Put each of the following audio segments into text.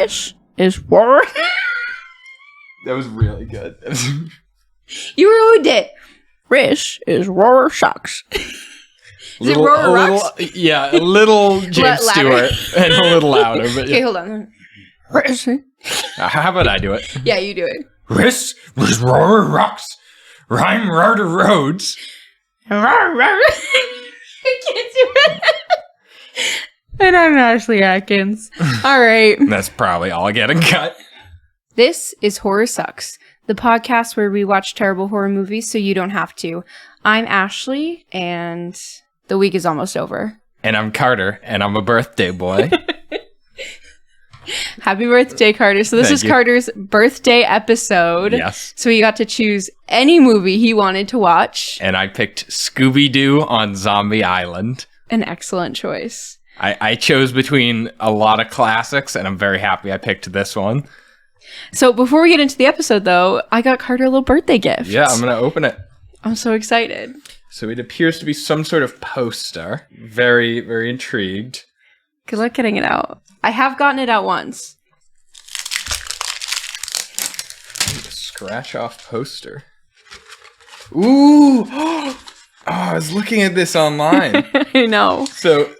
This is Roar. That was really good. You ruined it. This is Roar Sucks. Is it Roar Rocks? Yeah, a little James Stewart and a little louder. But Okay, hold on. How about I do it? Yeah, you do it. This was Roar Rocks. Rhyme Rarder Roads. I can't do it. And I'm Ashley Atkins. All right. That's probably all getting cut. This is Horror Sucks, the podcast where we watch terrible horror movies so you don't have to. I'm Ashley, and the week is almost over. And I'm Carter, and I'm a birthday boy. Happy birthday, Carter. So this is Carter's birthday episode. Yes. So he got to choose any movie he wanted to watch. And I picked Scooby-Doo on Zombie Island. An excellent choice. I chose between a lot of classics, and I'm very happy I picked this one. So before we get into the episode, though, I got Carter a little birthday gift. Yeah, I'm going to open it. I'm so excited. So it appears to be some sort of poster. Very, very intrigued. Good luck getting it out. I have gotten it out once. Ooh, a scratch off poster. Ooh! Oh, I was looking at this online. I know. So,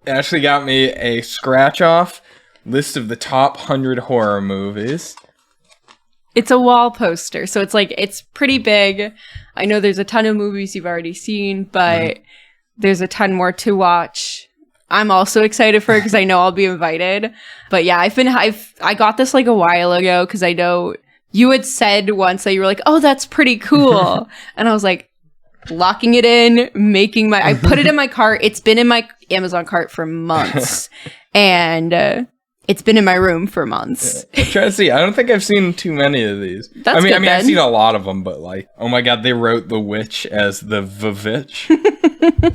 Ashley got me a scratch off list of the top 100 horror movies. It's a wall poster, so it's pretty big. I know there's a ton of movies you've already seen, but there's a ton more to watch. I'm also excited for it because I know I'll be invited. But yeah, I got this like a while ago because I know you had said once that you were like, oh, that's pretty cool. And I was like, locking it in, I put it in my cart. It's been in my Amazon cart for months. And it's been in my room for months. Yeah. I'm trying to see. I don't think I've seen too many of these. I mean, I've seen a lot of them, but like, oh my god, they wrote the witch as the Vavitch.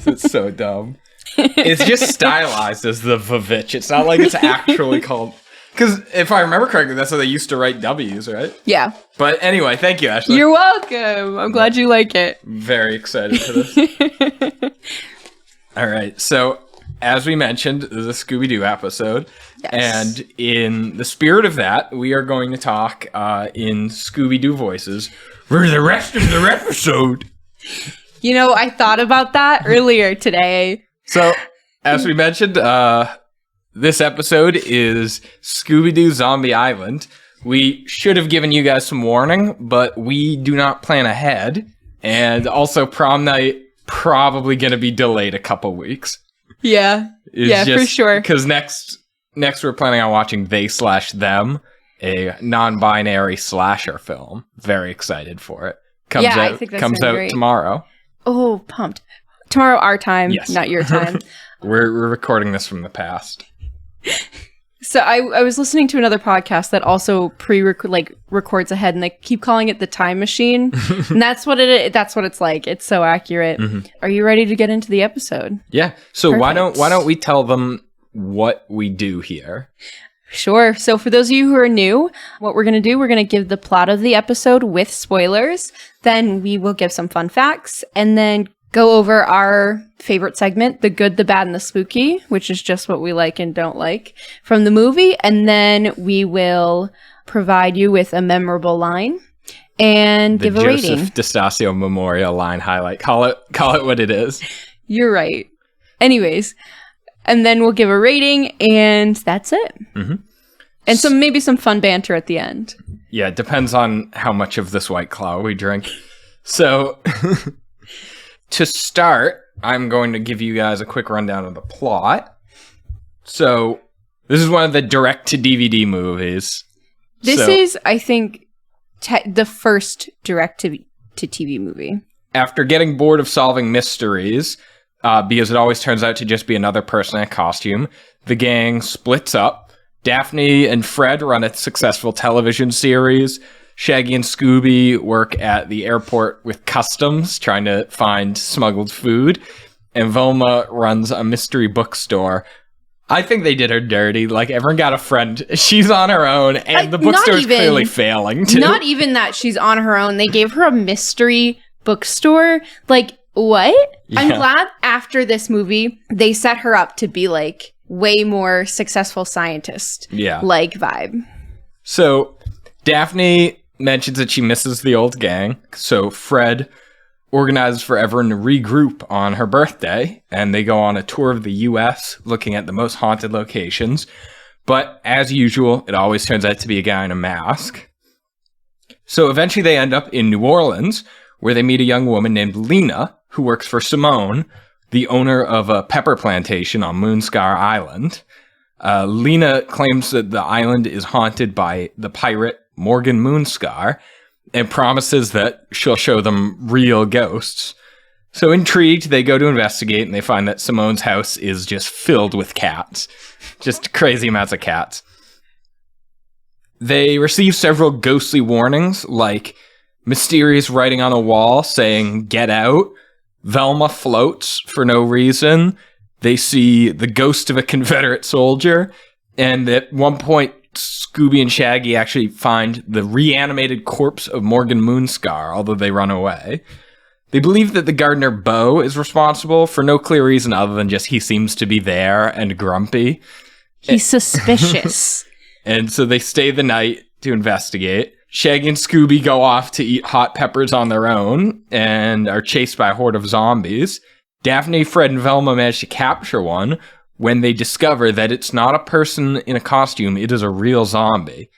It's so dumb. It's just stylized as the Vavitch. It's not like it's actually called. Because if I remember correctly, that's how they used to write W's, right? Yeah. But anyway, thank you, Ashley. You're welcome. I'm glad you like it. Very excited for this. All right. So, as we mentioned, this is a Scooby-Doo episode. Yes. And in the spirit of that, we are going to talk in Scooby-Doo voices for the rest of the episode. You know, I thought about that earlier today. So, as we mentioned, this episode is Scooby-Doo Zombie Island. We should have given you guys some warning, but we do not plan ahead. And also, prom night probably going to be delayed a couple weeks. Yeah. For sure. Because next we're planning on watching They/Them, a non-binary slasher film. Very excited for it. I think that's comes out great. Tomorrow. Oh, pumped. Tomorrow our time, yes. Not your time. We're recording this from the past. So I was listening to another podcast that also records ahead, and they keep calling it the Time Machine. And that's what it's like. It's so accurate. Mm-hmm. Are you ready to get into the episode? Yeah. So Perfect. why don't we tell them what we do here? Sure. So for those of you who are new, what we're going to do, we're going to give the plot of the episode with spoilers. Then we will give some fun facts, and then go over our favorite segment, the good, the bad, and the spooky, which is just what we like and don't like from the movie. And then we will provide you with a memorable line and give a rating. The Joseph DeStasio Memorial line highlight. Call it what it is. You're right. Anyways, and then we'll give a rating, and that's it. Mm-hmm. And maybe some fun banter at the end. Yeah, it depends on how much of this White Claw we drink. So... To start, I'm going to give you guys a quick rundown of the plot. So, this is one of the direct-to-DVD movies. This is, I think, the first direct-to-TV movie. After getting bored of solving mysteries, because it always turns out to just be another person in a costume, the gang splits up. Daphne and Fred run a successful television series. Shaggy and Scooby work at the airport with customs, trying to find smuggled food. And Velma runs a mystery bookstore. I think they did her dirty. Like, everyone got a friend. She's on her own, and the bookstore's clearly failing, too. Not even that she's on her own. They gave her a mystery bookstore. Like, what? Yeah. I'm glad after this movie, they set her up to be, like, way more successful scientist like vibe. So Daphne mentions that she misses the old gang. So Fred organizes for everyone to regroup on her birthday, and they go on a tour of the U.S. looking at the most haunted locations. But as usual, it always turns out to be a guy in a mask. So eventually they end up in New Orleans, where they meet a young woman named Lena, who works for Simone, the owner of a pepper plantation on Moonscar Island. Lena claims that the island is haunted by the pirate Morgan Moonscar, and promises that she'll show them real ghosts. So intrigued, they go to investigate, and they find that Simone's house is just filled with cats. Just crazy amounts of cats. They receive several ghostly warnings, like mysterious writing on a wall saying, "Get out." Velma floats for no reason. They see the ghost of a Confederate soldier. And at one point, Scooby and Shaggy actually find the reanimated corpse of Morgan Moonscar, although they run away. They believe that the gardener Beau is responsible for no clear reason other than just he seems to be there and grumpy. He's suspicious. And so they stay the night to investigate. Shaggy and Scooby go off to eat hot peppers on their own and are chased by a horde of zombies. Daphne, Fred, and Velma manage to capture one when they discover that it's not a person in a costume, it is a real zombie.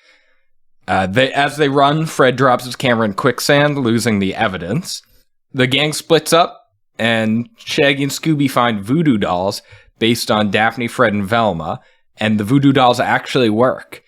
As they run, Fred drops his camera in quicksand, losing the evidence. The gang splits up, and Shaggy and Scooby find voodoo dolls based on Daphne, Fred, and Velma, and the voodoo dolls actually work.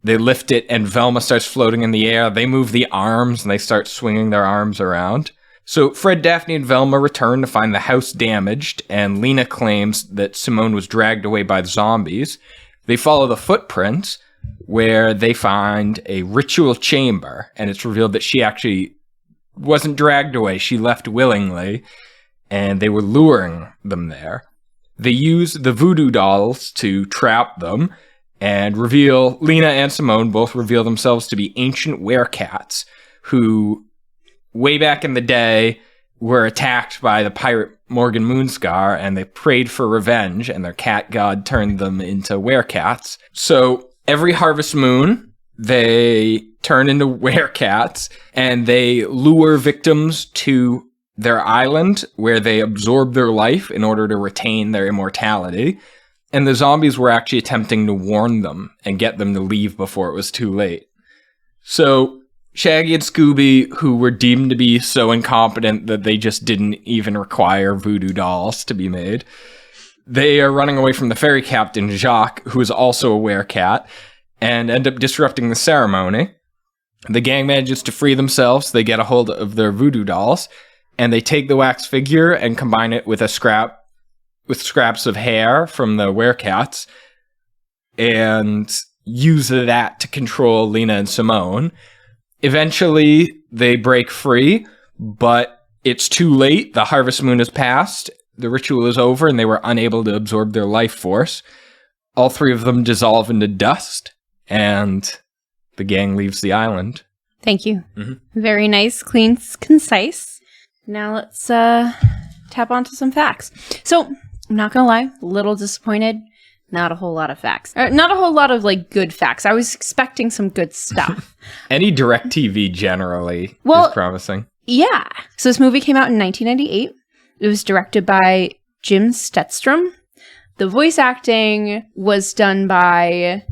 They lift it, and Velma starts floating in the air. They move the arms, and they start swinging their arms around. So Fred, Daphne, and Velma return to find the house damaged, and Lena claims that Simone was dragged away by the zombies. They follow the footprints, where they find a ritual chamber, and it's revealed that she actually wasn't dragged away. She left willingly, and they were luring them there. They use the voodoo dolls to trap them, and Lena and Simone both reveal themselves to be ancient werecats, who way back in the day were attacked by the pirate Morgan Moonscar, and they prayed for revenge, and their cat god turned them into werecats. So every harvest moon, they turn into werecats, and they lure victims to their island, where they absorb their life in order to retain their immortality. And the zombies were actually attempting to warn them and get them to leave before it was too late. So Shaggy and Scooby, who were deemed to be so incompetent that they just didn't even require voodoo dolls to be made, they are running away from the ferry captain, Jacques, who is also a werecat, and end up disrupting the ceremony. The gang manages to free themselves. They get a hold of their voodoo dolls, and they take the wax figure and combine it with scraps of hair from the werecats, and use that to control Lena and Simone. Eventually, they break free, but it's too late. The harvest moon has passed. The ritual is over, and they were unable to absorb their life force. All three of them dissolve into dust, and the gang leaves the island. Thank you. Mm-hmm. Very nice, clean, concise. Now let's tap onto some facts. So, I'm not gonna lie, a little disappointed. Not a whole lot of facts. Not a whole lot of, good facts. I was expecting some good stuff. Any DirecTV generally is promising. Yeah. So this movie came out in 1998. It was directed by Jim Stetstrom. The voice acting was done by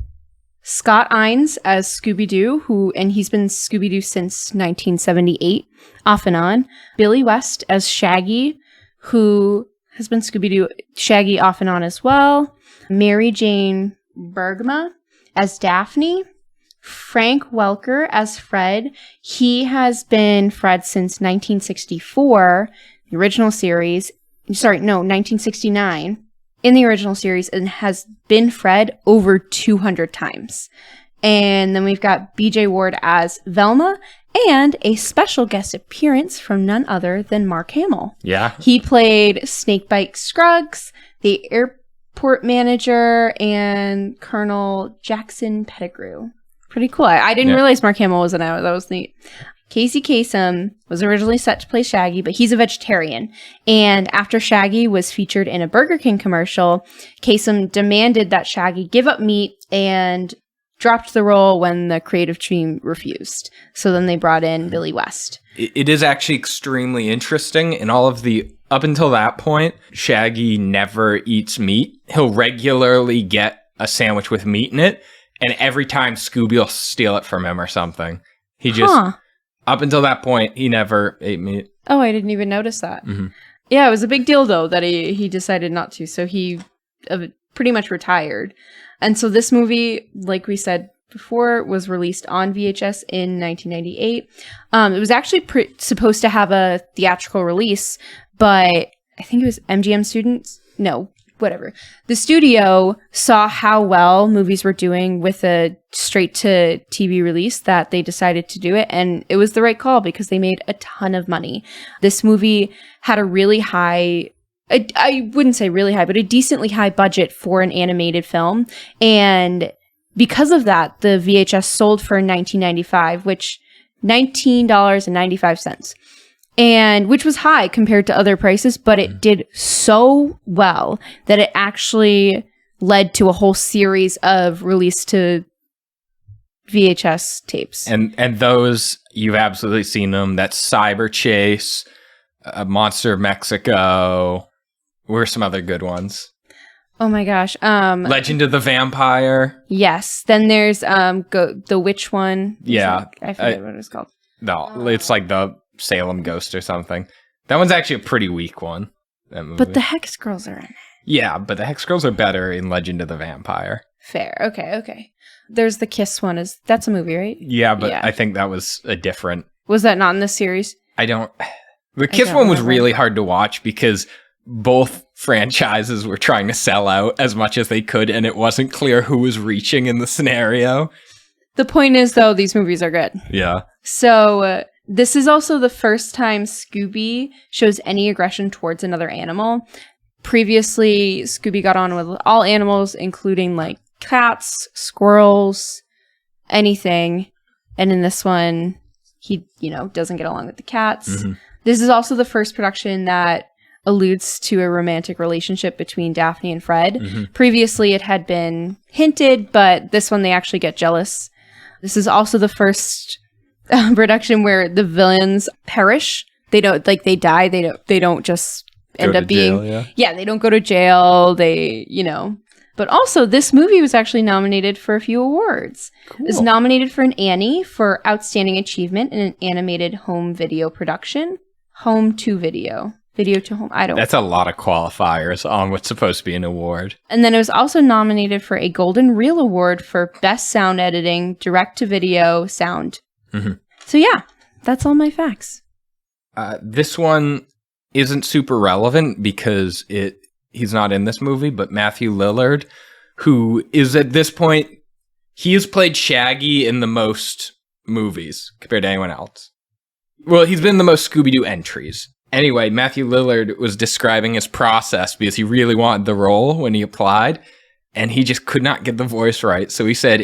Scott Ines as Scooby-Doo, and he's been Scooby-Doo since 1978, off and on. Billy West as Shaggy, who has been Scooby-Doo Shaggy off and on as well. Mary Jane Bergma as Daphne. Frank Welker as Fred. He has been Fred since 1964, the original series. 1969 in the original series, and has been Fred over 200 times. And then we've got BJ Ward as Velma, and a special guest appearance from none other than Mark Hamill. Yeah. He played Snakebite Scruggs, the airport manager, and Colonel Jackson Pettigrew. Pretty cool. I didn't realize Mark Hamill was in it. That was neat. Casey Kasem was originally set to play Shaggy, but he's a vegetarian. And after Shaggy was featured in a Burger King commercial, Kasem demanded that Shaggy give up meat and dropped the role when the creative team refused. So then they brought in Billy West. It is actually extremely interesting. In all of the, up until that point, Shaggy never eats meat. He'll regularly get a sandwich with meat in it, and every time Scooby will steal it from him or something. He just... Up until that point, he never ate meat. Oh, I didn't even notice that. Mm-hmm. Yeah, it was a big deal, though, that he decided not to. So he pretty much retired. And so this movie, like we said before, was released on VHS in 1998. It was actually supposed to have a theatrical release, but I think it was MGM students. No, whatever. The studio saw how well movies were doing with a straight-to-TV release that they decided to do it, and it was the right call because they made a ton of money. This movie had a really high, I wouldn't say really high, but a decently high budget for an animated film, and because of that, the VHS sold for $19.95, which $19.95. And which was high compared to other prices, but it did so well that it actually led to a whole series of release to VHS tapes. And those, you've absolutely seen them. That's Cyber Chase, Monster of Mexico. Where are some other good ones? Oh my gosh. Legend of the Vampire. Yes. Then there's the witch one. Yeah. I forget what it's called. No, it's like the Salem Ghost or something. That one's actually a pretty weak one. That movie. But the Hex Girls are in it. Yeah, but the Hex Girls are better in Legend of the Vampire. Fair. Okay. There's the Kiss one. That's a movie, right? Yeah, but I think that was a different... Was that not in this series? The Kiss one was really hard to watch because both franchises were trying to sell out as much as they could, and it wasn't clear who was reaching in the scenario. The point is, though, these movies are good. Yeah. So... this is also the first time Scooby shows any aggression towards another animal. Previously, Scooby got on with all animals, including like cats, squirrels, anything. And in this one, he, doesn't get along with the cats. Mm-hmm. This is also the first production that alludes to a romantic relationship between Daphne and Fred. Mm-hmm. Previously, it had been hinted, but this one they actually get jealous. This is also the first production where the villains perish. They don't they die. They don't just end up being jail, yeah, they don't go to jail. They But also, this movie was actually nominated for a few awards. Cool. It was nominated for an Annie for Outstanding Achievement in an Animated Home Video Production. Home to video. Video to home. That's a lot of qualifiers on what's supposed to be an award. And then it was also nominated for a Golden Reel Award for Best Sound Editing, Direct-to-Video Sound. Mm-hmm. So yeah, that's all my facts. This one isn't super relevant because he's not in this movie, but Matthew Lillard, who is at this point, he has played Shaggy in the most movies compared to anyone else. Well, he's been in the most Scooby-Doo entries. Anyway, Matthew Lillard was describing his process because he really wanted the role when he applied, and he just could not get the voice right. So he said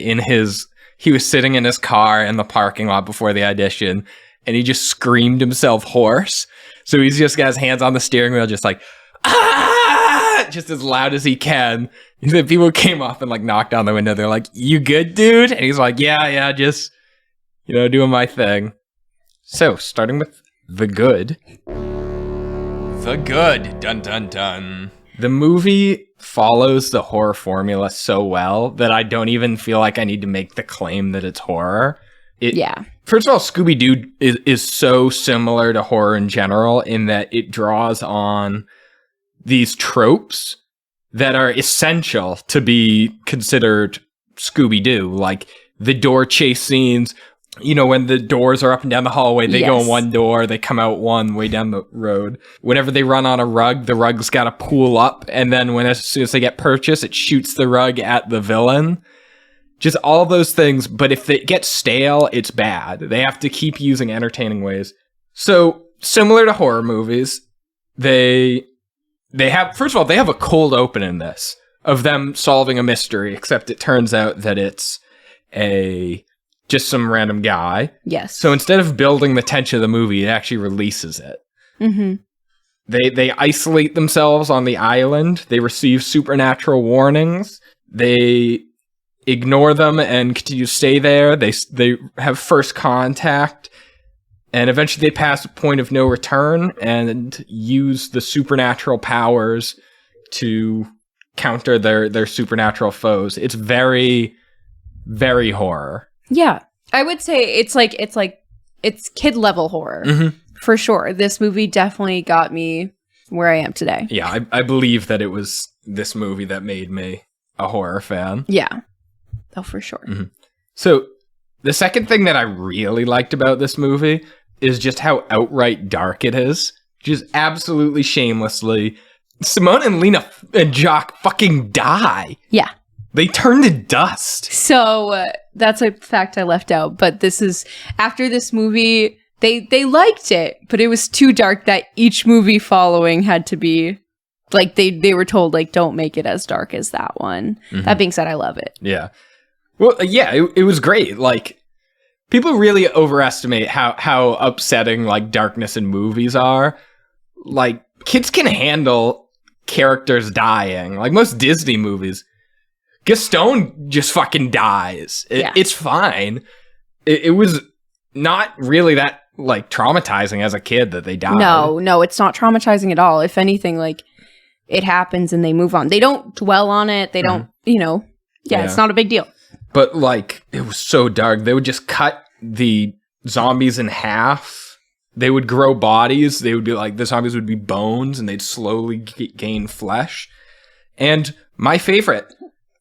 he was sitting in his car in the parking lot before the audition, and he just screamed himself hoarse. So he's just got his hands on the steering wheel, just like, ah! Just as loud as he can. He said people came up and knocked on the window. They're like, "You good, dude?" And he's like, yeah, just, doing my thing. So, starting with The Good. The Good. Dun, dun, dun. The movie follows the horror formula so well that I don't even feel like I need to make the claim that it's horror. First of all, Scooby-Doo is so similar to horror in general in that it draws on these tropes that are essential to be considered Scooby-Doo, like the door chase scenes. When the doors are up and down the hallway, they go in one door, they come out one way down the road. Whenever they run on a rug, the rug's got to pull up, and then as soon as they get purchased, it shoots the rug at the villain. Just all those things, but if it gets stale, it's bad. They have to keep using entertaining ways. So, similar to horror movies, they have, first of all, they have a cold open in this, of them solving a mystery, except it turns out that it's a just some random guy. Yes. So instead of building the tension of the movie, it actually releases it. Mm-hmm. They isolate themselves on the island. They receive supernatural warnings. They ignore them and continue to stay there. They have first contact, and eventually they pass a point of no return and use the supernatural powers to counter their supernatural foes. It's very, very horror. Yeah. I would say it's kid level horror. Mm-hmm. For sure. This movie definitely got me where I am today. Yeah, I believe that it was this movie that made me a horror fan. Yeah. Oh, for sure. Mm-hmm. So, the second thing that I really liked about this movie is just how outright dark it is. Just absolutely shamelessly. Simone and Lena and Jock fucking die. Yeah. They turn to dust. So, that's a fact I left out. But this is, after this movie... They liked it, but it was too dark that each movie following had to be, like, they were told, like, don't make it as dark as that one. Mm-hmm. That being said, I love it. Yeah. Well, yeah, it was great. Like, people really overestimate how upsetting, like, darkness in movies are. Like, kids can handle characters dying. Like, most Disney movies. Gaston just fucking dies. It's fine. It was not really that, like, traumatizing as a kid that they died. No, it's not traumatizing at all. If anything, like, it happens and they move on. They don't dwell on it. They don't, it's not a big deal. But, like, it was so dark. They would just cut the zombies in half. They would grow bodies. They would be like, the zombies would be bones and they'd slowly gain flesh. And my favorite,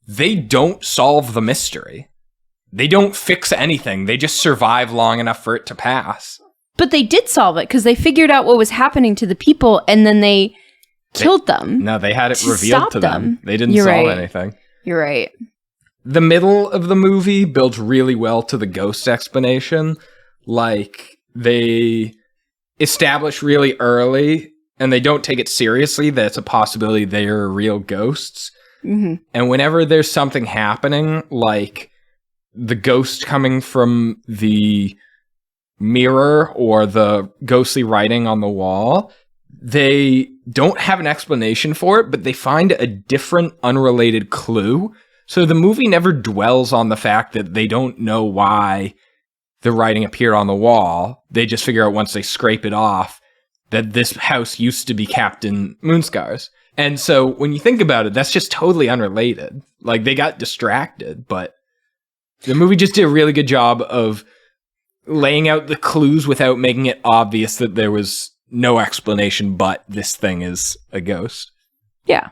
they don't solve the mystery. They don't fix anything. They just survive long enough for it to pass. But they did solve it because they figured out what was happening to the people and then they killed them. No, they had it revealed to them. They didn't You're solve right. anything. You're right. The middle of the movie builds really well to the ghost explanation. Like, they establish really early, and they don't take it seriously, that it's a possibility they are real ghosts. Mm-hmm. And whenever there's something happening, like the ghost coming from the mirror or the ghostly writing on the wall, they don't have an explanation for it, but they find a different unrelated clue. So the movie never dwells on the fact that they don't know why the writing appeared on the wall. They just figure out once they scrape it off that this house used to be Captain Moonscar's. And so when you think about it, that's just totally unrelated. Like, they got distracted, but the movie just did a really good job of laying out the clues without making it obvious that there was no explanation but this thing is a ghost. Yeah,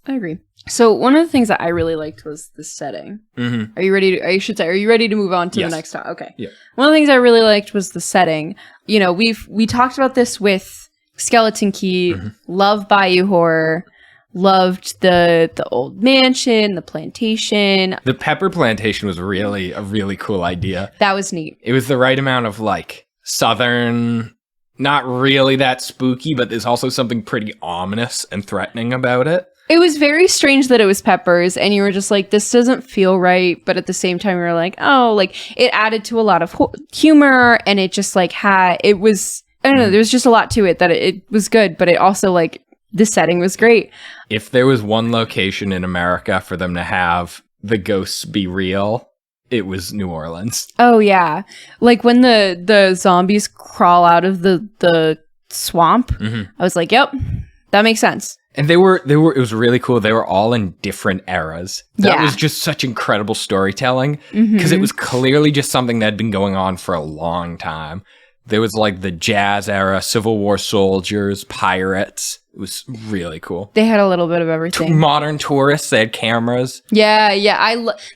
I agree. So one of the things that I really liked was the setting. Mm-hmm. Are you ready to, are you ready to move on to Yes. the next time? Okay. Yeah. One of the things I really liked was the setting. You know, we talked about this with Skeleton Key, love Bayou Horror, loved the old mansion, the plantation. The pepper plantation was really a really cool idea. That was neat. It was the right amount of, like, southern, not really that spooky, but there's also something pretty ominous and threatening about it. It was very strange that it was peppers, and you were just like, this doesn't feel right, but at the same time, you were like, oh, like, it added to a lot of humor, and it just, like, it was, I don't know, there's just a lot to it that it was good, but it also, like, the setting was great. If there was one location in America for them to have the ghosts be real, it was New Orleans. Oh, yeah. Like, when the zombies crawl out of the swamp, I was like, yep, that makes sense. And it was really cool. They were all in different eras. That Yeah. was just such incredible storytelling because it was clearly just something that had been going on for a long time. There was, like, the jazz era, Civil War soldiers, pirates. It was really cool. They had a little bit of everything. Modern tourists, they had cameras. Yeah.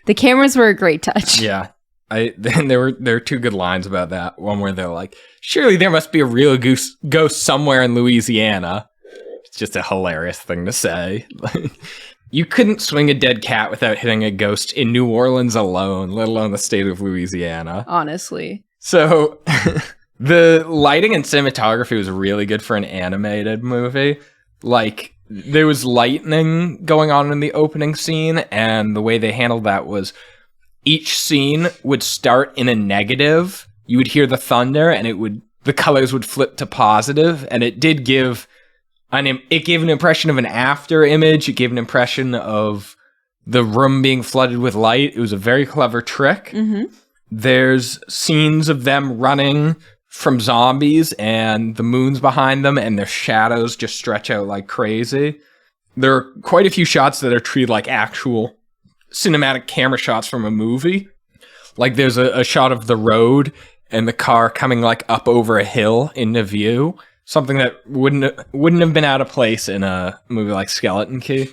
The cameras were a great touch. Yeah. There were two good lines about that. One where they're like, surely there must be a real ghost somewhere in Louisiana. It's just a hilarious thing to say. You couldn't swing a dead cat without hitting a ghost in New Orleans alone, let alone the state of Louisiana. Honestly. So the lighting and cinematography was really good for an animated movie. Like, there was lightning going on in the opening scene, and the way they handled that was each scene would start in a negative. You would hear the thunder, and the colors would flip to positive, and it did give it gave an impression of an after image. It gave an impression of the room being flooded with light. It was a very clever trick. Mm-hmm. There's scenes of them running from zombies, and the moon's behind them, and their shadows just stretch out like crazy. There are quite a few shots that are treated like actual cinematic camera shots from a movie. Like there's a shot of the road and the car coming like up over a hill into view. Something that wouldn't have been out of place in a movie like Skeleton Key.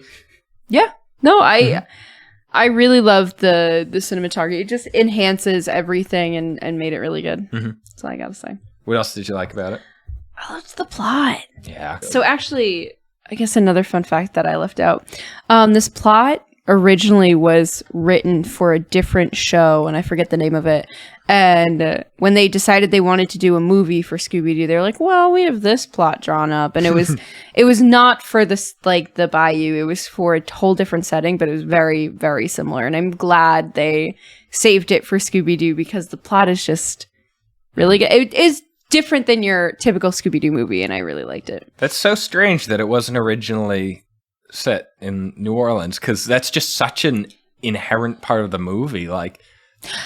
Yeah. No, I really loved the cinematography. It just enhances everything and made it really good. Mm-hmm. That's all I gotta say. What else did you like about it? I loved the plot. Yeah. So actually, I guess another fun fact that I left out. This plot originally was written for a different show, and I forget the name of it. And when they decided they wanted to do a movie for Scooby-Doo, they were like, well, we have this plot drawn up. And it was not for this, like, the Bayou. It was for a whole different setting, but it was very, very similar. And I'm glad they saved it for Scooby-Doo because the plot is just really good. It is different than your typical Scooby-Doo movie, and I really liked it. That's so strange that it wasn't originally set in New Orleans, because that's just such an inherent part of the movie. Like,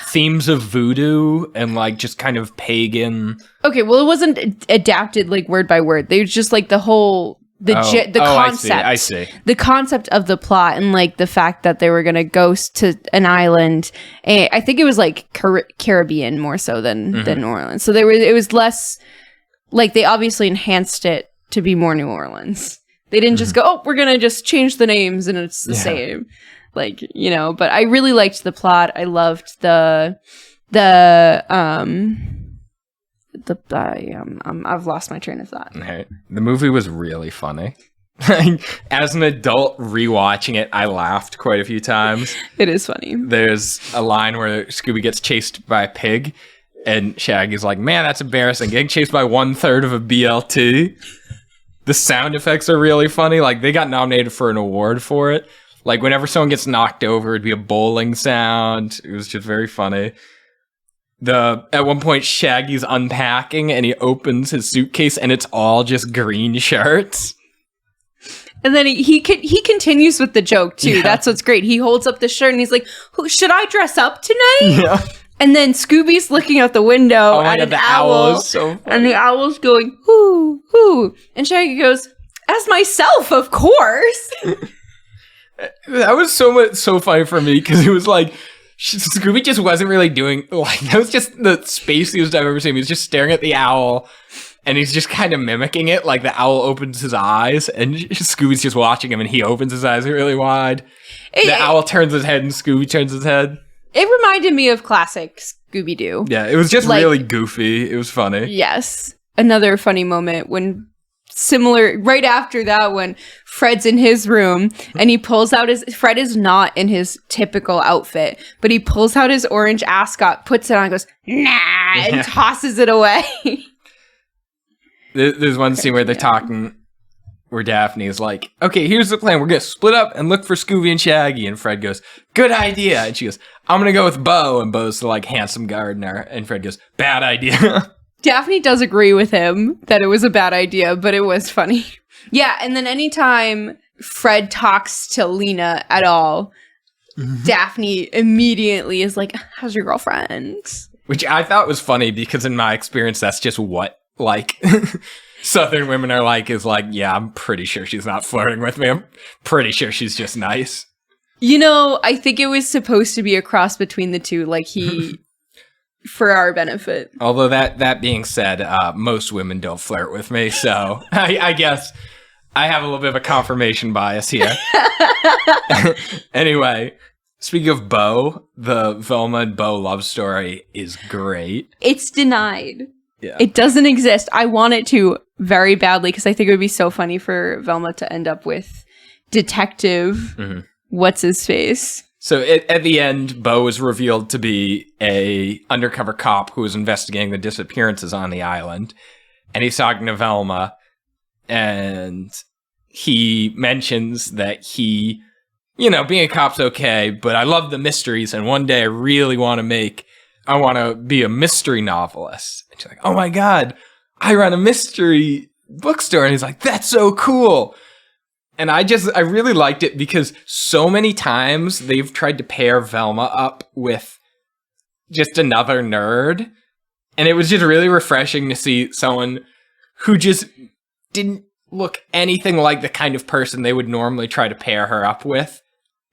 themes of voodoo and like just kind of pagan. Okay, well, it wasn't adapted like word by word. They was just like the whole concept. I see. The concept of the plot and like the fact that they were gonna go to an island. And I think it was like Caribbean more so than New Orleans. So it was less like they obviously enhanced it to be more New Orleans. They didn't just go, oh, we're gonna just change the names and it's the same. Like, you know, but I really liked the plot. I loved I've lost my train of thought. Right. The movie was really funny. As an adult rewatching it, I laughed quite a few times. It is funny. There's a line where Scooby gets chased by a pig, and Shaggy's like, man, that's embarrassing. Getting chased by 1/3 of a BLT. The sound effects are really funny. Like, they got nominated for an award for it. Like, whenever someone gets knocked over, it'd be a bowling sound. It was just very funny. At one point, Shaggy's unpacking, and he opens his suitcase, and it's all just green shirts. And then he continues with the joke, too. Yeah. That's what's great. He holds up the shirt, and he's like, should I dress up tonight? Yeah. And then Scooby's looking out the window at an owl. So and the owl's going, hoo, hoo. And Shaggy goes, as myself, of course. That was so funny for me, because it was like, Scooby just wasn't really doing, like, that was just the spaciest I've ever seen. He was just staring at the owl, and he's just kind of mimicking it. Like, the owl opens his eyes, and Scooby's just watching him, and he opens his eyes really wide. The owl turns his head, and Scooby turns his head. It reminded me of classic Scooby-Doo. Yeah, it was just really goofy. It was funny. Yes. Another funny moment right after that, when Fred's in his room and he pulls out Fred is not in his typical outfit, but he pulls out his orange ascot, puts it on, and goes, nah, and tosses it away. There's one scene where they're talking, where Daphne is like, okay, here's the plan. We're going to split up and look for Scooby and Shaggy. And Fred goes, good idea. And she goes, I'm going to go with Bo. And Bo's the, like, handsome gardener. And Fred goes, bad idea. Daphne does agree with him that it was a bad idea, but it was funny. Yeah, and then anytime Fred talks to Lena at all, Daphne immediately is like, how's your girlfriend? Which I thought was funny, because in my experience, that's just what, like, Southern women are like, is like, yeah, I'm pretty sure she's not flirting with me. I'm pretty sure she's just nice. You know, I think it was supposed to be a cross between the two, like for our benefit. Although that being said, most women don't flirt with me, so I guess I have a little bit of a confirmation bias here. Anyway, speaking of Bo, the Velma and Bo love story is great. It's denied. Yeah. It doesn't exist. I want it to very badly, because I think it would be so funny for Velma to end up with Detective What's-His-Face. So at the end, Bo is revealed to be a undercover cop who is investigating the disappearances on the island. And he's talking to Velma, and he mentions that he being a cop's okay, but I love the mysteries, and one day I really want to be a mystery novelist. And she's like, oh my God, I run a mystery bookstore. And he's like, that's so cool. And I really liked it because so many times they've tried to pair Velma up with just another nerd. And it was just really refreshing to see someone who just didn't look anything like the kind of person they would normally try to pair her up with.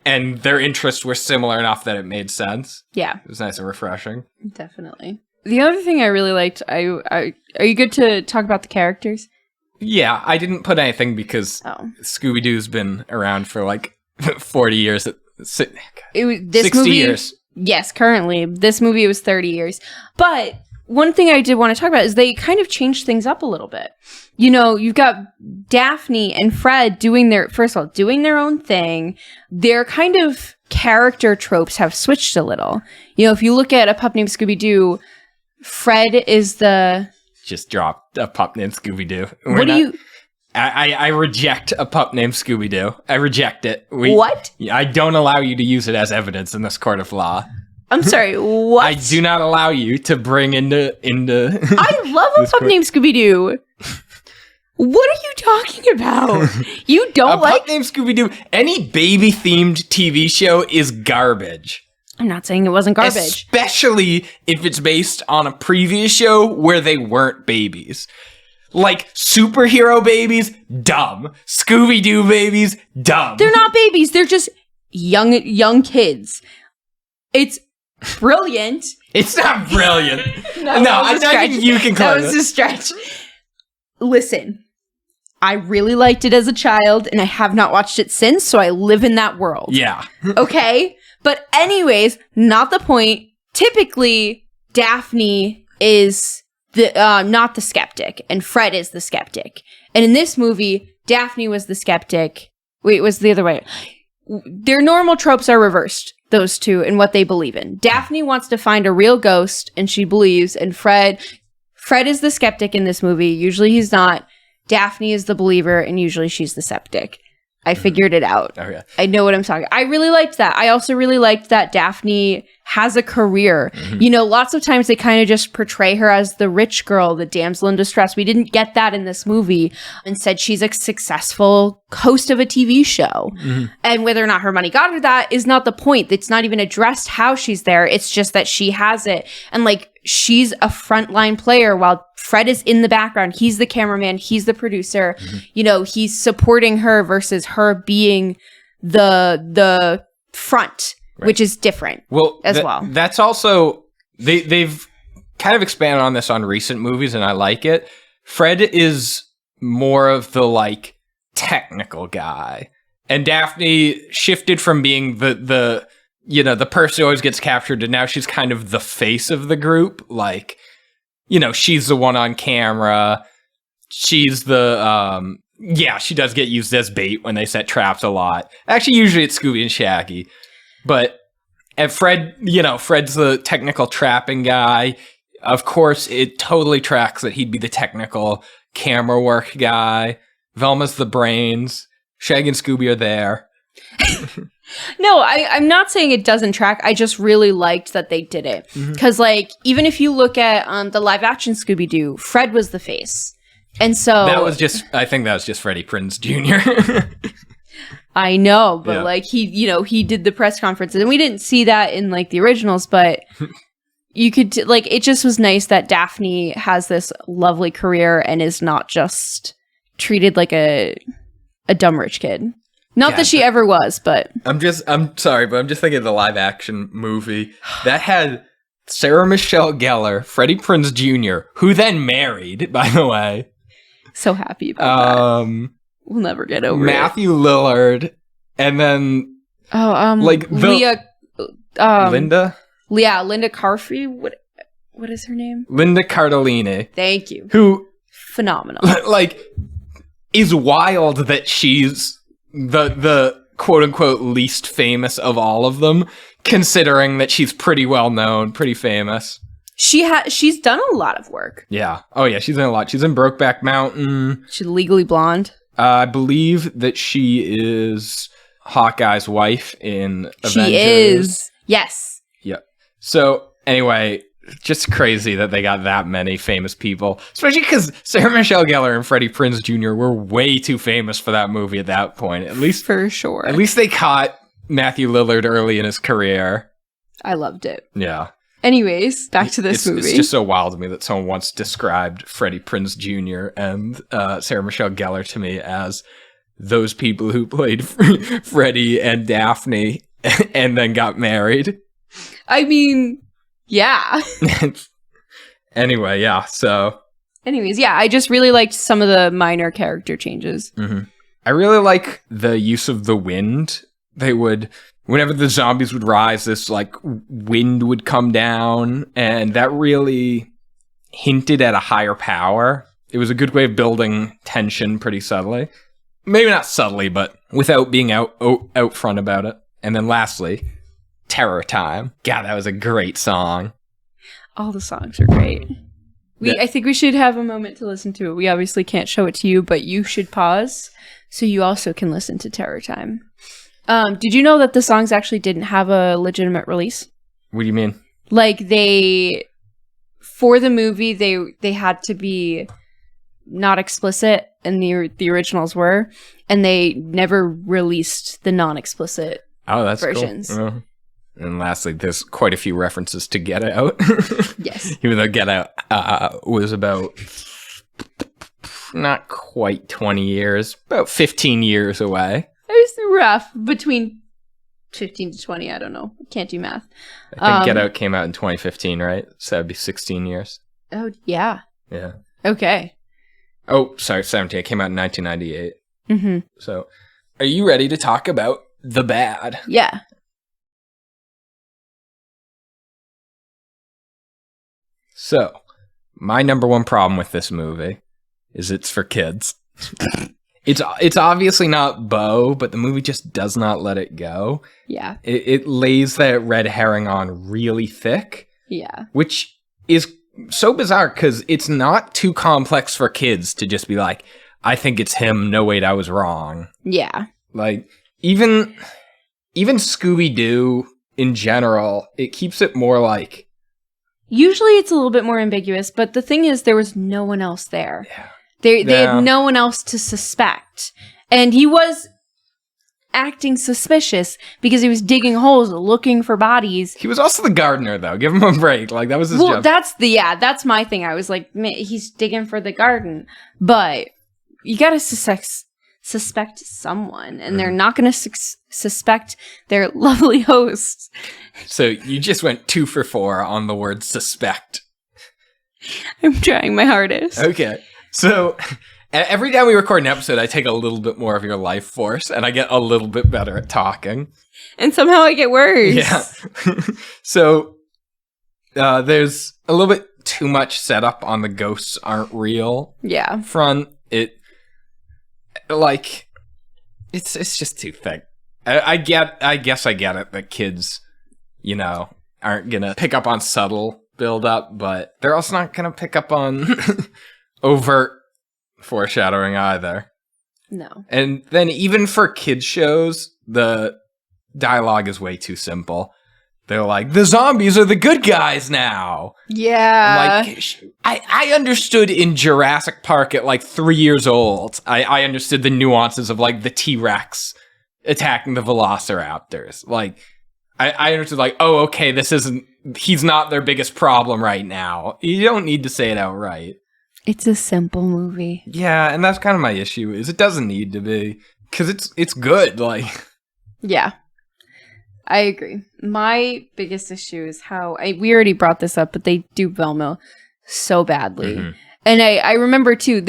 And their interests were similar enough that it made sense. Yeah. It was nice and refreshing. Definitely. The other thing I really liked, are you good to talk about the characters? Yeah, I didn't put anything because Scooby-Doo's been around for like 40 years. 60 years. Yes, currently. This movie was 30 years. But one thing I did want to talk about is they kind of changed things up a little bit. You've got Daphne and Fred doing their own thing. Their kind of character tropes have switched a little. If you look at A Pup Named Scooby-Doo, Fred is the... Just dropped A Pup Named Scooby-Doo. I reject A Pup Named Scooby-Doo. I reject it. What? I don't allow you to use it as evidence in this court of law. I'm sorry, what? I do not allow you to bring into I love A Pup Named Scooby-Doo. What are you talking about? You don't A Pup Named Scooby-Doo, any baby-themed TV show is garbage. I'm not saying it wasn't garbage. Especially if it's based on a previous show where they weren't babies. Like, superhero babies, dumb. Scooby-Doo babies, dumb. They're not babies. They're just young kids. It's brilliant. It's not brilliant. No, I think you can claim that was a stretch. Listen, I really liked it as a child, and I have not watched it since, so I live in that world. Yeah. Okay? But anyways, not the point. Typically, Daphne is the not the skeptic, and Fred is the skeptic. And in this movie, Daphne was the skeptic. Wait, it was the other way. Their normal tropes are reversed, those two, and what they believe in. Daphne wants to find a real ghost, and she believes, and Fred is the skeptic in this movie. Usually he's not. Daphne is the believer, and usually she's the skeptic. I figured it out. Okay. I know what I'm talking. I really liked that. I also really liked that Daphne has a career. Mm-hmm. Lots of times they kind of just portray her as the rich girl, the damsel in distress. We didn't get that in this movie. Instead, she's a successful host of a TV show. Mm-hmm. And whether or not her money got her that is not the point. It's not even addressed how she's there. It's just that she has it. And she's a frontline player while Fred is in the background. He's the cameraman. He's the producer. Mm-hmm. He's supporting her versus her being the front, right, which is different well. That's also, they've kind of expanded on this on recent movies, and I like it. Fred is more of the, technical guy. And Daphne shifted from being the person who always gets captured to now she's kind of the face of the group. She's the one on camera. She's the, she does get used as bait when they set traps a lot. Actually, usually it's Scooby and Shaggy. And Fred, Fred's the technical trapping guy. Of course, it totally tracks that he'd be the technical camera work guy. Velma's the brains. Shaggy and Scooby are there. No, I'm not saying it doesn't track. I just really liked that they did it. Because, even if you look at the live-action Scooby-Doo, Fred was the face. And so... I think that was just Freddie Prinze Jr. I know, but, he did the press conferences. And we didn't see that in, the originals, but you could... it just was nice that Daphne has this lovely career and is not just treated like a dumb rich kid. Not that she ever was, but... I'm sorry, but I'm just thinking of the live-action movie that had Sarah Michelle Gellar, Freddie Prinze Jr., who then married, by the way. So happy about that. We'll never get over Matthew Lillard, and then... Leah... Linda? Yeah, Linda Carfrey. What is her name? Linda Cardellini. Thank you. Who... Phenomenal. Is wild that she's... the quote-unquote least famous of all of them, considering that she's pretty well-known, pretty famous. She's done a lot of work. Yeah. Oh, yeah, she's done a lot. She's in Brokeback Mountain. She's Legally Blonde. I believe that she is Hawkeye's wife in Avengers. She is. Yes. Yep. So anyway, just crazy that they got that many famous people, especially because Sarah Michelle Gellar and Freddie Prinze Jr. were way too famous for that movie at that point. At least for sure. At least they caught Matthew Lillard early in his career. I loved it. Yeah. Anyways, back to this movie. It's just so wild to me that someone once described Freddie Prinze Jr. and Sarah Michelle Gellar to me as those people who played Freddie and Daphne and then got married. I mean, yeah. Anyway, yeah, so... Anyways, yeah, I just really liked some of the minor character changes. Mm-hmm. I really like the use of the wind. They would... Whenever the zombies would rise, this, like, wind would come down, and that really hinted at a higher power. It was a good way of building tension pretty subtly. Maybe not subtly, but without being out front about it. And then lastly, Terror Time. God, that was a great song. All the songs are great. I think we should have a moment to listen to it. We obviously can't show it to you, but you should pause so you also can listen to Terror Time. Did you know that the songs actually didn't have a legitimate release? What do you mean? Like for the movie, they had to be not explicit, and the originals were, and they never released the non-explicit versions. Cool. And lastly, there's quite a few references to Get Out. Yes. Even though Get Out was about not quite 20 years, about 15 years away. It was rough. Between 15 to 20, I don't know. Can't do math. I think Get Out came out in 2015, right? So that'd be 16 years. Oh, yeah. Yeah. Okay. Oh, sorry, 17. It came out in 1998. Mm-hmm. So, are you ready to talk about the bad? Yeah. So, my number one problem with this movie is it's for kids. It's obviously not Bo, but the movie just does not let it go. Yeah. It lays that red herring on really thick. Yeah. Which is so bizarre because it's not too complex for kids to just be like, I think it's him. No, wait, I was wrong. Yeah. Like, even Scooby-Doo in general, it keeps it more like... Usually it's a little bit more ambiguous, but the thing is there was no one else there. Yeah. They had no one else to suspect. And he was acting suspicious because he was digging holes looking for bodies. He was also the gardener, though. Give him a break. Like, that was his job. That's my thing. I was like, man, he's digging for the garden. But you gotta suspect someone. And they're not gonna suspect their lovely hosts. So you just went 2 for 4 on the word suspect. I'm trying my hardest. Okay. So, every time we record an episode, I take a little bit more of your life force, and I get a little bit better at talking. And somehow I get worse. Yeah. So, there's a little bit too much setup on the ghosts aren't real. Yeah. Front. It's just too thick. I guess I get it that kids, aren't gonna pick up on subtle build up, but they're also not gonna pick up on overt foreshadowing either. No. And then even for kids shows, the dialogue is way too simple. They're like, the zombies are the good guys now. Yeah. I'm like, I understood in Jurassic Park at like 3 years old. I understood the nuances of like the T-Rex attacking the Velociraptors. Like, I understood like, oh, okay, he's not their biggest problem right now. You don't need to say it outright. It's a simple movie. Yeah, and that's kind of my issue, is it doesn't need to be. Because it's good, like... Yeah. I agree. My biggest issue is how... we already brought this up, but they do Velma so badly. Mm-hmm. And I remember, too,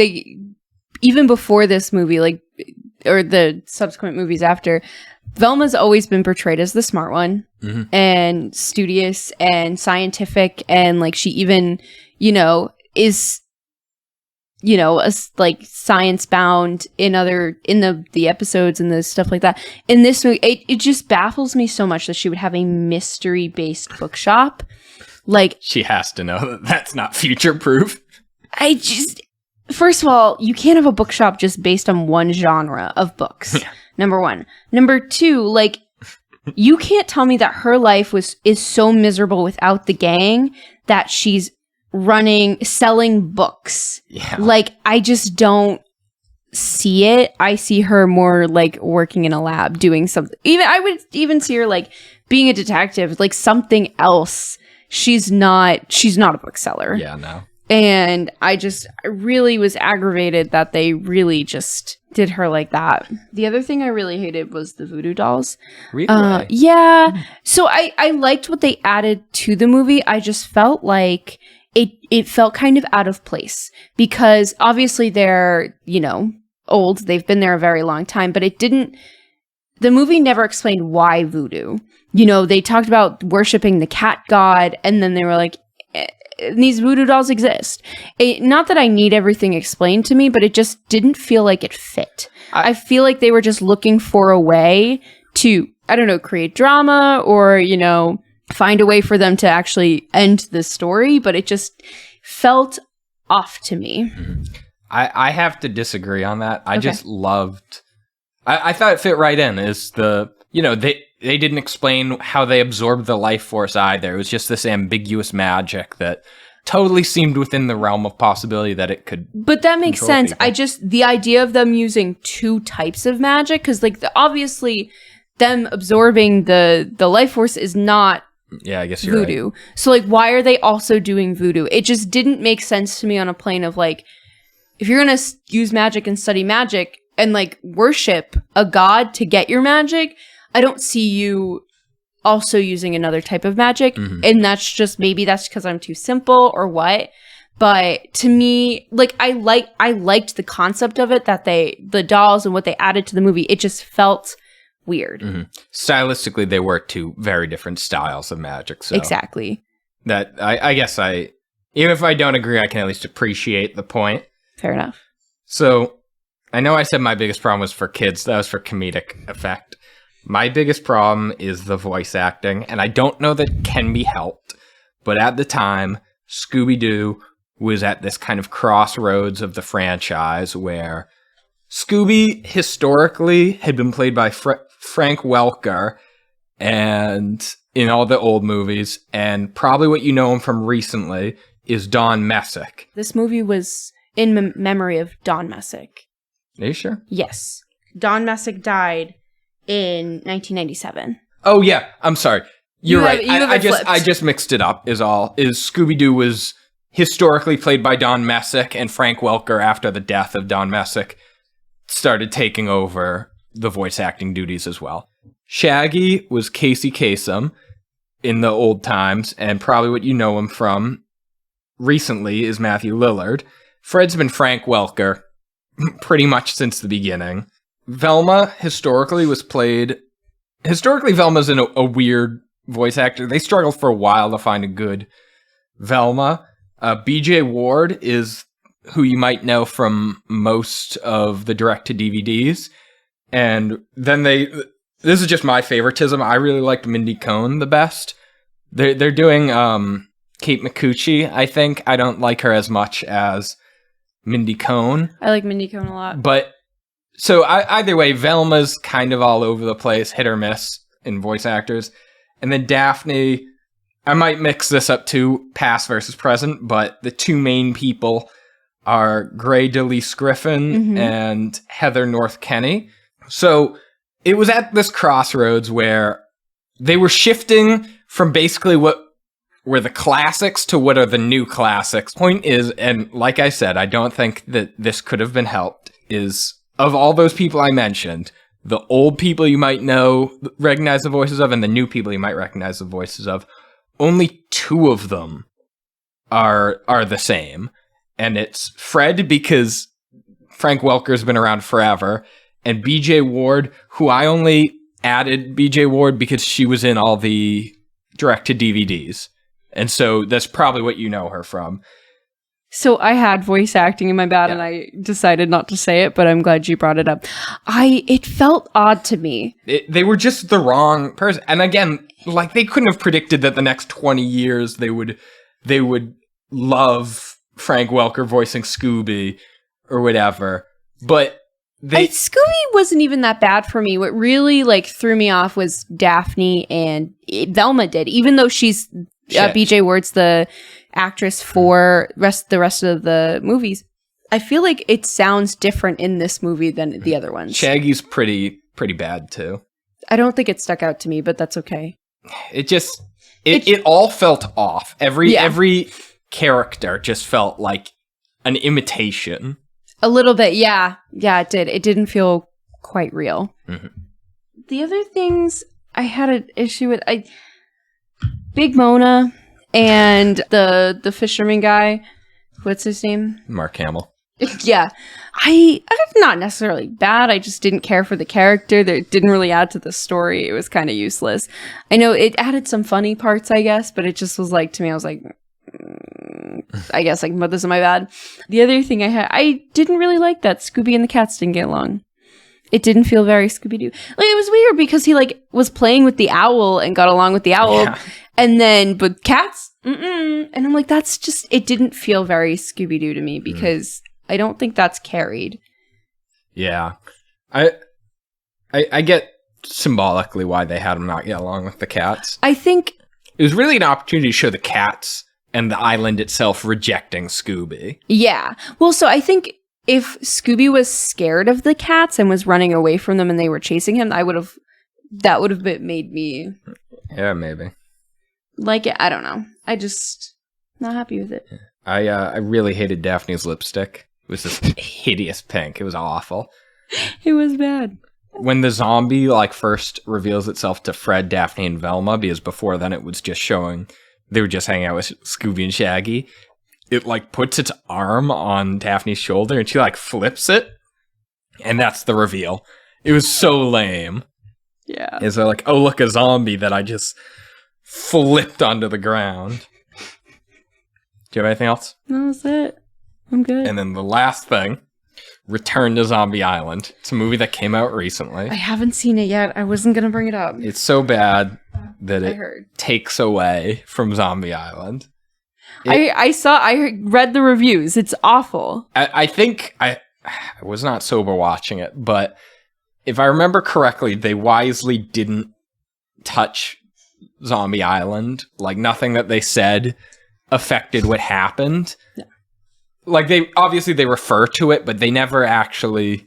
even before this movie, or the subsequent movies after, Velma's always been portrayed as the smart one, mm-hmm. and studious and scientific, and, she even, is... science bound in the episodes and the stuff like that. In this movie, it just baffles me so much that she would have a mystery based bookshop. She has to know that that's not future proof. First of all, you can't have a bookshop just based on one genre of books. number one. Number two, like, you can't tell me that her life is so miserable without the gang that she's selling books. Yeah. Like, I just don't see it. I see her more like working in a lab doing something. I would even see her like being a detective, like something else. She's not a bookseller. Yeah, no. And I really was aggravated that they really just did her like that. The other thing I really hated was the voodoo dolls. Really? Yeah. So I liked what they added to the movie. I just felt like it felt kind of out of place because obviously they're, old. They've been there a very long time, but the movie never explained why voodoo. They talked about worshiping the cat god, and then they were like, these voodoo dolls exist. Not that I need everything explained to me, but it just didn't feel like it fit. I feel like they were just looking for a way to, I don't know, create drama or, find a way for them to actually end the story, but it just felt off to me. Mm-hmm. I have to disagree on that. I just loved... I thought it fit right in. They didn't explain how they absorbed the life force either. It was just this ambiguous magic that totally seemed within the realm of possibility that it could. But that makes sense. People. The idea of them using two types of magic, because obviously them absorbing the life force is not I guess you're voodoo. Right. So like, why are they also doing voodoo? It just didn't make sense to me on a plane of like, if you're going to use magic and study magic and like worship a god to get your magic, I don't see you also using another type of magic. Mm-hmm. And maybe that's because I'm too simple or what. But to me, like, I liked the concept of it, that the dolls and what they added to the movie. It just felt weird. Mm-hmm. Stylistically, they were two very different styles of magic. So exactly. That I guess even if I don't agree, I can at least appreciate the point. Fair enough. So I know I said my biggest problem was for kids. That was for comedic effect. My biggest problem is the voice acting, and I don't know that can be helped, but at the time, Scooby-Doo was at this kind of crossroads of the franchise where Scooby historically had been played by Frank Welker and in all the old movies, and probably what you know him from recently is Don Messick. This movie was in memory of Don Messick. Are you sure? Yes. Don Messick died in 1997. Oh yeah, I'm sorry. You're right. I just mixed it up. Is Scooby-Doo was historically played by Don Messick, and Frank Welker, after the death of Don Messick, started taking over the voice acting duties as well. Shaggy was Casey Kasem in the old times, and probably what you know him from recently is Matthew Lillard. Fred's been Frank Welker pretty much since the beginning. Velma Velma's a weird voice actor. They struggled for a while to find a good Velma. BJ Ward is who you might know from most of the direct-to-DVDs. And then this is just my favoritism. I really liked Mindy Cohn the best. They're doing Kate McCucci, I think. I don't like her as much as Mindy Cohn. I like Mindy Cohn a lot. But, so either way, Velma's kind of all over the place, hit or miss in voice actors. And then Daphne, I might mix this up too, past versus present, but the two main people are Gray DeLise Griffin and Heather North Kenny. So it was at this crossroads where they were shifting from basically what were the classics to what are the new classics. Point is, and like I said, I don't think that this could have been helped, is of all those people I mentioned, the old people you might recognize the voices of, and the new people you might recognize the voices of, only two of them are the same. And it's Fred, because Frank Welker's been around forever, and BJ Ward, who I only added BJ Ward because she was in all the direct-to-DVDs. And so that's probably what you know her from. So I had voice acting in my bad, and I decided not to say it, but I'm glad you brought it up. It felt odd to me. They were just the wrong person. And again, like, they couldn't have predicted that the next 20 years they would love Frank Welker voicing Scooby or whatever. But Scooby wasn't even that bad for me. What really like threw me off was Daphne and Velma did, even though she's BJ Ward's the actress for the rest of the movies. I feel like it sounds different in this movie than the other ones. Shaggy's pretty bad too. I don't think it stuck out to me, but that's okay. It all felt off. Every character just felt like an imitation. A little bit, yeah. Yeah, it did. It didn't feel quite real. Mm-hmm. The other things I had an issue with, Big Mona and the fisherman guy. What's his name? Mark Hamill. Yeah. I not necessarily bad. I just didn't care for the character. That didn't really add to the story. It was kind of useless. I know it added some funny parts, I guess, but it just was like, to me, I was like, I guess like, but this is my bad. The other thing I didn't really like that Scooby and the cats didn't get along. It didn't feel very Scooby-Doo. Like, it was weird because he like was playing with the owl and got along with the owl. Yeah. And then, but cats, and I'm like, that's just, it didn't feel very Scooby-Doo to me because I don't think that's carried. Yeah. I get symbolically why they had him not get along with the cats. I think it was really an opportunity to show the cats and the island itself rejecting Scooby. Yeah. Well, so I think if Scooby was scared of the cats and was running away from them and they were chasing him, that would have made me. Yeah, maybe. Like it. I don't know. I just not happy with it. I really hated Daphne's lipstick. It was this hideous pink. It was awful. It was bad. When the zombie like first reveals itself to Fred, Daphne, and Velma, because before then it was just showing they were just hanging out with Scooby and Shaggy, it like puts its arm on Daphne's shoulder and she like flips it, and that's the reveal. It was so lame. Yeah. It's like, oh look, a zombie that I just flipped onto the ground. Do you have anything else? No, that's it. I'm good. And then the last thing, Return to Zombie Island. It's a movie that came out recently. I haven't seen it yet. I wasn't going to bring it up. It's so bad that it takes away from Zombie Island. I read the reviews. It's awful. I think I was not sober watching it, but if I remember correctly, they wisely didn't touch Zombie Island. Like, nothing that they said affected what happened. No. Like, they refer to it, but they never actually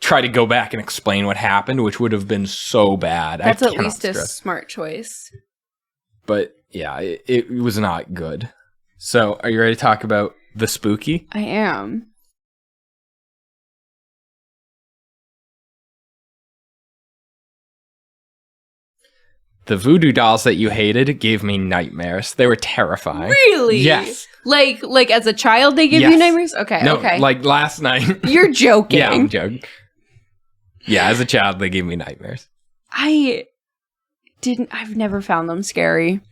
try to go back and explain what happened, which would have been so bad. That's at least a smart choice. But yeah, it was not good. So, are you ready to talk about the spooky? I am. The voodoo dolls that you hated gave me nightmares. They were terrifying. Really? Yes. Like as a child they give you nightmares? Okay, no, okay. Like last night. You're joking. Yeah, I'm joking. Yeah, as a child they gave me nightmares. I've never found them scary.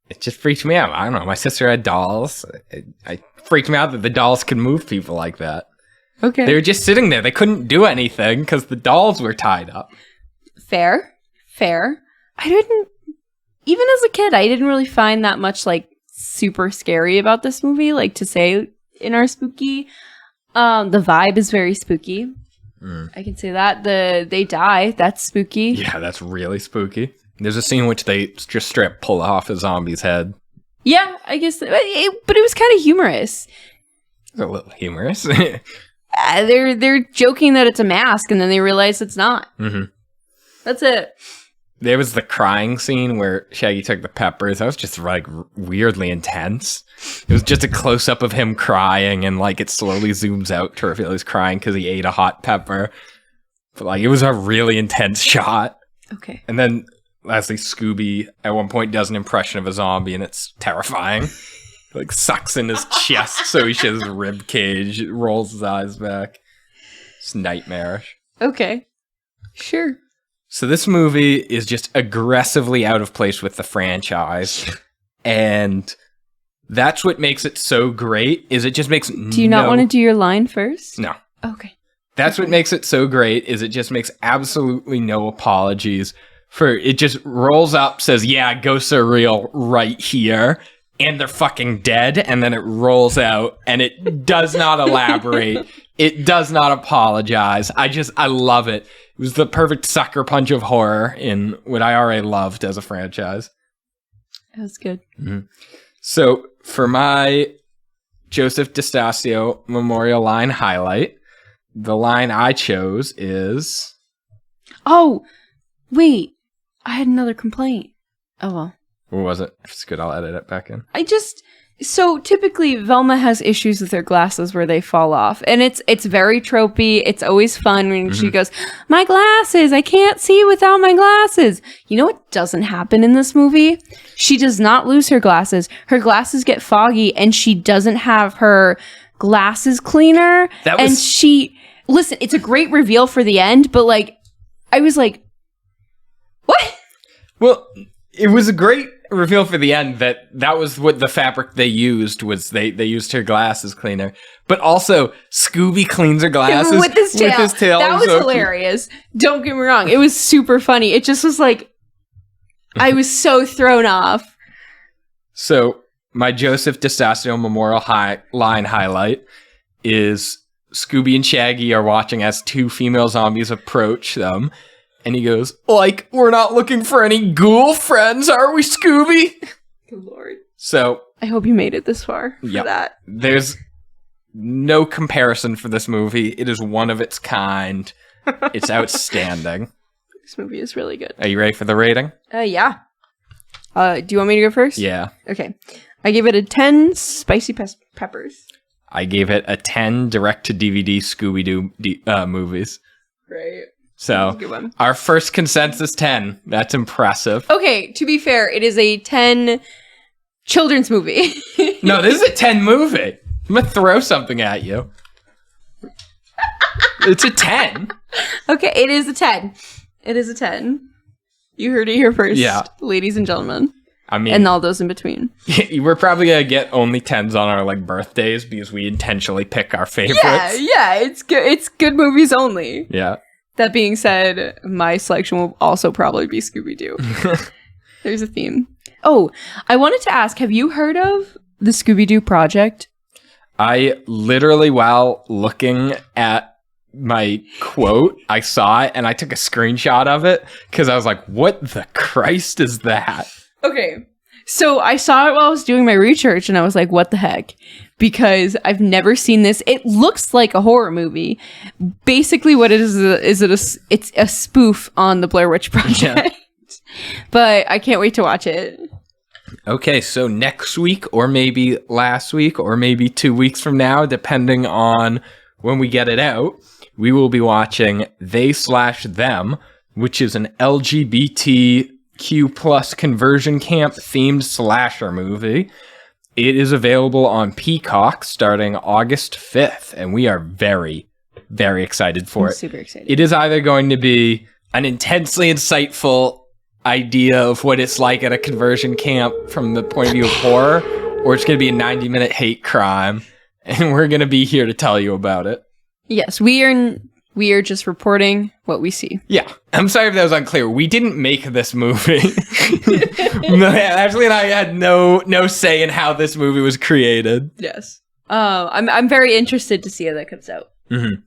It just freaked me out. I don't know. My sister had dolls. It freaked me out that the dolls could move people like that. Okay. They were just sitting there. They couldn't do anything because the dolls were tied up. Fair. Even as a kid, I didn't really find that much like super scary about this movie, like to say in our spooky. The vibe is very spooky. I can say that. They die. That's spooky. Yeah, that's really spooky. There's a scene in which they just straight up pull off a zombie's head. Yeah, I guess. But it was kind of humorous. It's a little humorous. They're joking that it's a mask, and then they realize it's not. Mm-hmm. That's it. There was the crying scene where Shaggy took the peppers. That was just like weirdly intense. It was just a close up of him crying, and like it slowly zooms out to reveal he's crying because he ate a hot pepper. But like it was a really intense shot. Okay. And then lastly, Scooby at one point does an impression of a zombie, and it's terrifying. Like sucks in his chest so he shows his rib cage, rolls his eyes back. It's nightmarish. Okay. Sure. So this movie is just aggressively out of place with the franchise, and that's what makes it so great, is it just makes Do you not want to do your line first? No. Okay. That's what makes it so great, is it just makes absolutely no apologies for it. Just rolls up, says, yeah, ghosts are real right here, and they're fucking dead, and then it rolls out, and it does not elaborate. It does not apologize. I love it. It was the perfect sucker punch of horror in what I already loved as a franchise. That was good. Mm-hmm. So for my Joseph DeStasio Memorial line highlight, the line I chose is... Oh, wait. I had another complaint. Oh, well. What was it? If it's good, I'll edit it back in. So typically Velma has issues with her glasses where they fall off. And it's very tropey. It's always fun when she goes, my glasses, I can't see without my glasses. You know what doesn't happen in this movie? She does not lose her glasses. Her glasses get foggy and she doesn't have her glasses cleaner. Listen, it's a great reveal for the end, but I was like, what? Well, it was a great reveal for the end that was what the fabric they used was they used her glasses cleaner. But also, Scooby cleans her glasses with his tail. That was hilarious. Don't get me wrong. It was super funny. It just was like, I was so thrown off. So, my Joseph DeStasio Memorial line highlight is Scooby and Shaggy are watching as two female zombies approach them. And he goes, we're not looking for any ghoul friends, are we, Scooby? Good Lord. So... I hope you made it this far for that. There's no comparison for this movie. It is one of its kind. It's outstanding. This movie is really good. Are you ready for the rating? Yeah. Do you want me to go first? Yeah. Okay. I gave it a 10 spicy peppers. I gave it a 10 direct-to-DVD Scooby-Doo movies. Great. So, our first consensus 10. That's impressive. Okay, to be fair, it is a 10 children's movie. No, this is a 10 movie. I'm going to throw something at you. It's a 10. Okay, it is a 10. It is a 10. You heard it here first, ladies and gentlemen. I mean... And all those in between. We're probably going to get only 10s on our birthdays because we intentionally pick our favorites. Yeah, it's good. It's good movies only. Yeah. That being said, my selection will also probably be Scooby-Doo. There's a theme. Oh, I wanted to ask, have you heard of the Scooby-Doo project? I literally, while looking at my quote, I saw it and I took a screenshot of it because I was like, what the Christ is that? Okay. So I saw it while I was doing my research and I was like, what the heck? Because I've never seen this. It looks like a horror movie. Basically what it is it's a spoof on the Blair Witch Project. Yeah. But I can't wait to watch it. Okay, so next week or maybe last week or maybe 2 weeks from now, depending on when we get it out, we will be watching They/Them, which is an LGBTQ plus conversion camp themed slasher movie. It is available on Peacock starting August 5th, and we are very, very excited for it. Super excited. It is either going to be an intensely insightful idea of what it's like at a conversion camp from the point of view of horror, or it's going to be a 90-minute hate crime, and we're going to be here to tell you about it. Yes, we are just reporting what we see. Yeah. I'm sorry if that was unclear. We didn't make this movie. Ashley and I had no say in how this movie was created. Yes. I'm very interested to see how that comes out. Mm-hmm.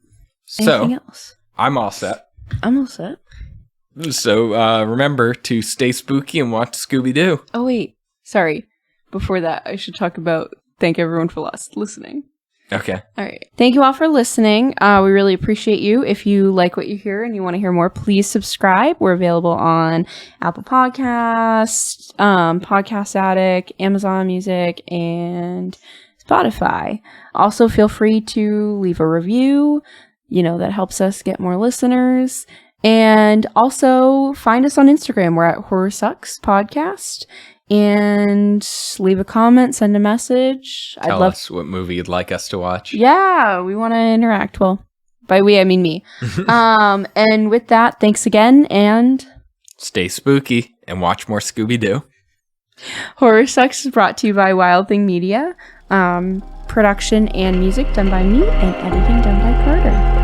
Anything else? I'm all set. I'm all set. So remember to stay spooky and watch Scooby-Doo. Oh, wait. Sorry. Before that, I should talk about thank everyone for listening. Okay. All right. Thank you all for listening. We really appreciate you. If you like what you hear and you want to hear more, please subscribe. We're available on Apple Podcasts, Podcast Addict, Amazon Music, and Spotify. Also, feel free to leave a review. That helps us get more listeners. And also find us on Instagram. We're at Horror Sucks Podcast. And leave a comment, send a message. Tell us what movie you'd like us to watch. Yeah, we want to interact. Well, by we, I mean me. And with that, thanks again, and... stay spooky and watch more Scooby-Doo. Horror Sucks is brought to you by Wild Thing Media. Production and music done by me, and editing done by Carter.